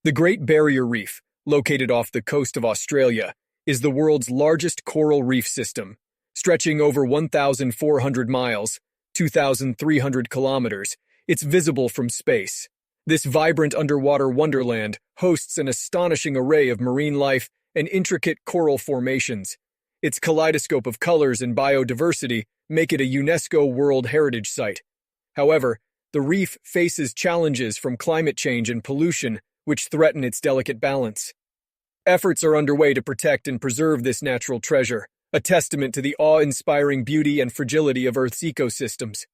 The Great Barrier Reef, located off the coast of Australia, is the world's largest coral reef system, stretching over 1,400 miles, 2,300 kilometers. It's visible from space. This vibrant underwater wonderland hosts an astonishing array of marine life and intricate coral formations. Its kaleidoscope of colors and biodiversity make it a UNESCO World Heritage Site. However, the reef faces challenges from climate change and pollution, which threaten its delicate balance. Efforts are underway to protect and preserve this natural treasure, a testament to the awe-inspiring beauty and fragility of Earth's ecosystems.